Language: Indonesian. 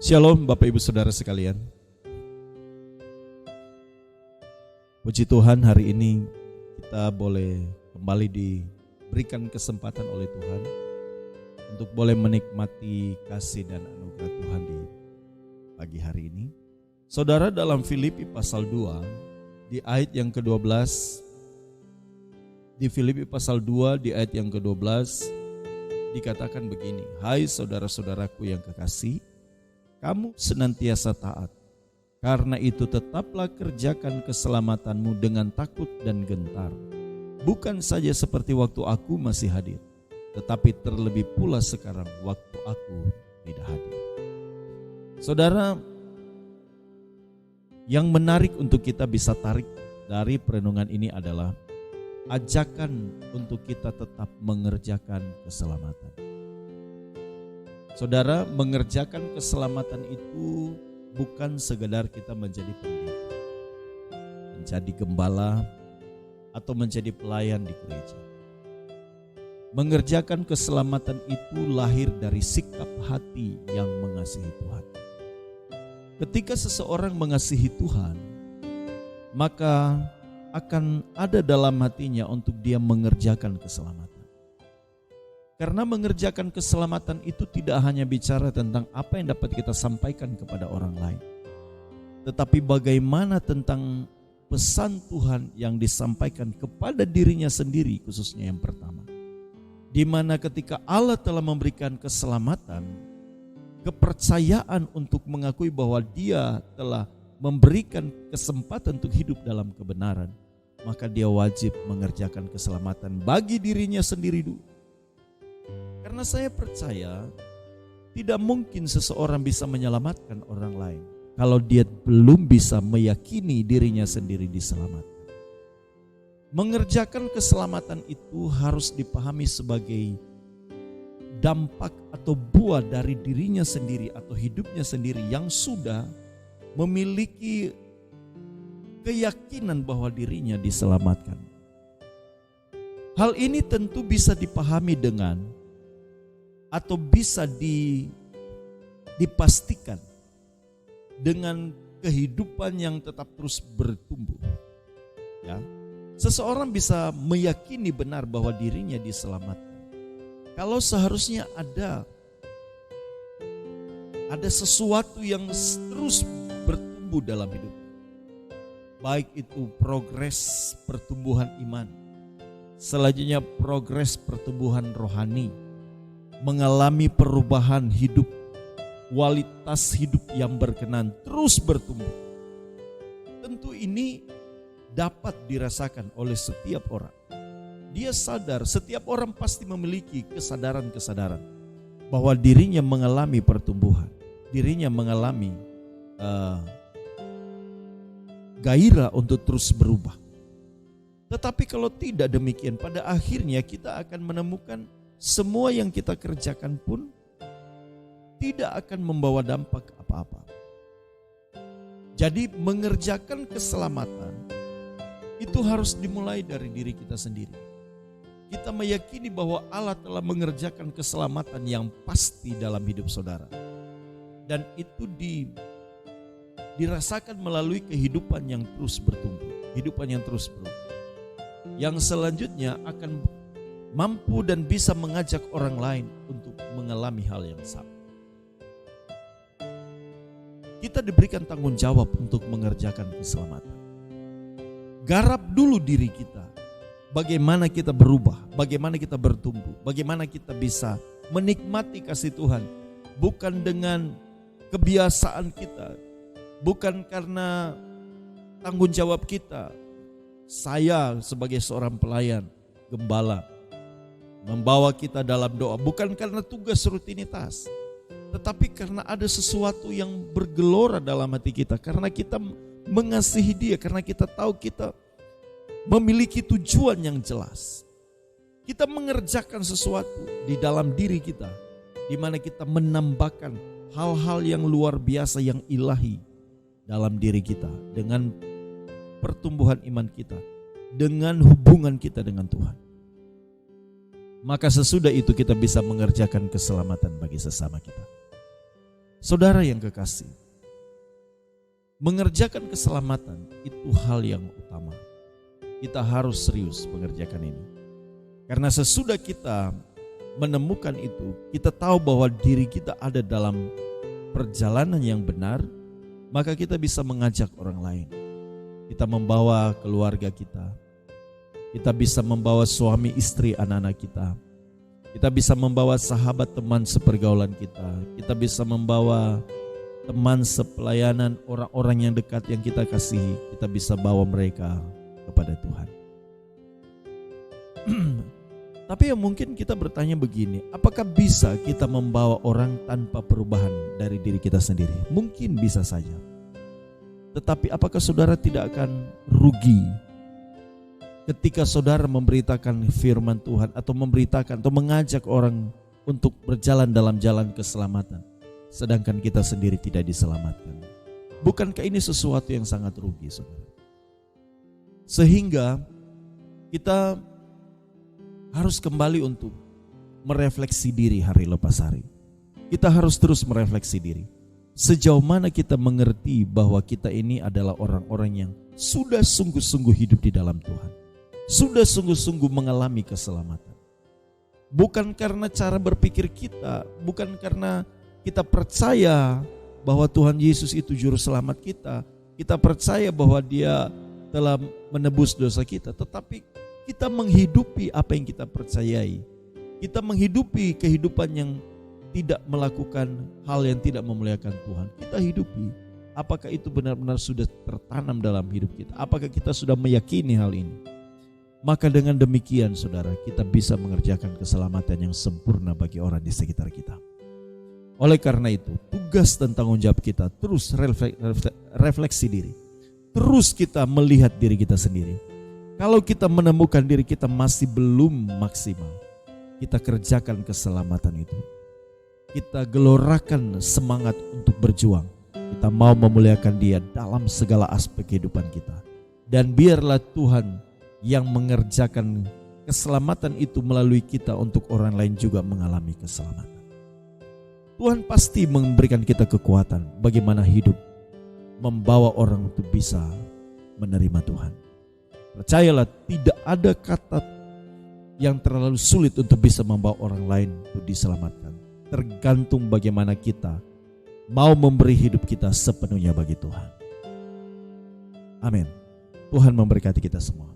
Shalom Bapak Ibu Saudara sekalian. Puji Tuhan, hari ini kita boleh kembali diberikan kesempatan oleh Tuhan untuk boleh menikmati kasih dan anugerah Tuhan di pagi hari ini. Saudara, dalam Filipi pasal 2 di ayat yang ke-12, di Filipi pasal 2 di ayat yang ke-12 dikatakan begini: "Hai saudara-saudaraku yang kekasih, kamu senantiasa taat. Karena itu tetaplah kerjakan keselamatanmu dengan takut dan gentar. Bukan saja seperti waktu aku masih hadir, tetapi terlebih pula sekarang waktu aku tidak hadir." Saudara, yang menarik untuk kita bisa tarik dari perenungan ini adalah ajakan untuk kita tetap mengerjakan keselamatan. Saudara, mengerjakan keselamatan itu bukan sekedar kita menjadi pendeta, menjadi gembala, atau menjadi pelayan di gereja. Mengerjakan keselamatan itu lahir dari sikap hati yang mengasihi Tuhan. Ketika seseorang mengasihi Tuhan, maka akan ada dalam hatinya untuk dia mengerjakan keselamatan. Karena mengerjakan keselamatan itu tidak hanya bicara tentang apa yang dapat kita sampaikan kepada orang lain, tetapi bagaimana tentang pesan Tuhan yang disampaikan kepada dirinya sendiri, khususnya yang pertama. Di mana ketika Allah telah memberikan keselamatan, kepercayaan untuk mengakui bahwa Dia telah memberikan kesempatan untuk hidup dalam kebenaran, maka dia wajib mengerjakan keselamatan bagi dirinya sendiri dulu. Karena saya percaya tidak mungkin seseorang bisa menyelamatkan orang lain kalau dia belum bisa meyakini dirinya sendiri diselamatkan. Mengerjakan keselamatan itu harus dipahami sebagai dampak atau buah dari dirinya sendiri atau hidupnya sendiri yang sudah memiliki keyakinan bahwa dirinya diselamatkan. Hal ini tentu bisa dipahami dengan atau bisa dipastikan dengan kehidupan yang tetap terus bertumbuh. Ya, seseorang bisa meyakini benar bahwa dirinya diselamatkan kalau seharusnya ada sesuatu yang terus bertumbuh dalam hidup. Baik itu progres pertumbuhan iman, selanjutnya progres pertumbuhan rohani, mengalami perubahan hidup, kualitas hidup yang berkenan, terus bertumbuh. Tentu ini dapat dirasakan oleh setiap orang. Dia sadar, setiap orang pasti memiliki kesadaran-kesadaran bahwa dirinya mengalami pertumbuhan, dirinya mengalami gairah untuk terus berubah. Tetapi kalau tidak demikian, pada akhirnya kita akan menemukan semua yang kita kerjakan pun tidak akan membawa dampak apa-apa. Jadi mengerjakan keselamatan itu harus dimulai dari diri kita sendiri. Kita meyakini bahwa Allah telah mengerjakan keselamatan yang pasti dalam hidup saudara. Dan itu dirasakan melalui kehidupan yang terus bertumbuh, kehidupan yang terus berubah. Yang selanjutnya akan mampu dan bisa mengajak orang lain untuk mengalami hal yang sama. Kita diberikan tanggung jawab untuk mengerjakan keselamatan. Garap dulu diri kita. Bagaimana kita berubah, bagaimana kita bertumbuh, bagaimana kita bisa menikmati kasih Tuhan. Bukan dengan kebiasaan kita, bukan karena tanggung jawab kita. Saya sebagai seorang pelayan, gembala, membawa kita dalam doa, bukan karena tugas rutinitas, tetapi karena ada sesuatu yang bergelora dalam hati kita, karena kita mengasihi Dia, karena kita tahu kita memiliki tujuan yang jelas. Kita mengerjakan sesuatu di dalam diri kita, di mana kita menambahkan hal-hal yang luar biasa, yang ilahi dalam diri kita, dengan pertumbuhan iman kita, dengan hubungan kita dengan Tuhan. Maka sesudah itu kita bisa mengerjakan keselamatan bagi sesama kita. Saudara yang kekasih, mengerjakan keselamatan itu hal yang utama. Kita harus serius mengerjakan ini. Karena sesudah kita menemukan itu, kita tahu bahwa diri kita ada dalam perjalanan yang benar, maka kita bisa mengajak orang lain. Kita membawa keluarga kita. Kita bisa membawa suami, istri, anak-anak kita. Kita bisa membawa sahabat, teman sepergaulan kita. Kita bisa membawa teman sepelayanan, orang-orang yang dekat yang kita kasihi. Kita bisa bawa mereka kepada Tuhan. Tapi yang mungkin kita bertanya begini, apakah bisa kita membawa orang tanpa perubahan dari diri kita sendiri? Mungkin bisa saja. Tetapi apakah saudara tidak akan rugi ketika saudara memberitakan firman Tuhan atau memberitakan atau mengajak orang untuk berjalan dalam jalan keselamatan, sedangkan kita sendiri tidak diselamatkan? Bukankah ini sesuatu yang sangat rugi, saudara? Sehingga kita harus kembali untuk merefleksi diri hari lepas hari. Kita harus terus merefleksi diri. Sejauh mana kita mengerti bahwa kita ini adalah orang-orang yang sudah sungguh-sungguh hidup di dalam Tuhan. Sudah sungguh-sungguh mengalami keselamatan. Bukan karena cara berpikir kita, bukan karena kita percaya bahwa Tuhan Yesus itu juru selamat kita. Kita percaya bahwa Dia telah menebus dosa kita, tetapi kita menghidupi apa yang kita percayai. Kita menghidupi kehidupan yang tidak melakukan hal yang tidak memuliakan Tuhan. Kita hidupi. Apakah itu benar-benar sudah tertanam dalam hidup kita? Apakah kita sudah meyakini hal ini? Maka dengan demikian, saudara, kita bisa mengerjakan keselamatan yang sempurna bagi orang di sekitar kita. Oleh karena itu, tugas dan tanggung jawab kita terus refleksi diri. Terus kita melihat diri kita sendiri. Kalau kita menemukan diri kita masih belum maksimal, kita kerjakan keselamatan itu. Kita gelorakan semangat untuk berjuang. Kita mau memuliakan Dia dalam segala aspek kehidupan kita. Dan biarlah Tuhan yang mengerjakan keselamatan itu melalui kita untuk orang lain juga mengalami keselamatan. Tuhan pasti memberikan kita kekuatan bagaimana hidup membawa orang untuk bisa menerima Tuhan. Percayalah, tidak ada kata yang terlalu sulit untuk bisa membawa orang lain untuk diselamatkan. Tergantung bagaimana kita mau memberi hidup kita sepenuhnya bagi Tuhan. Amin. Tuhan memberkati kita semua.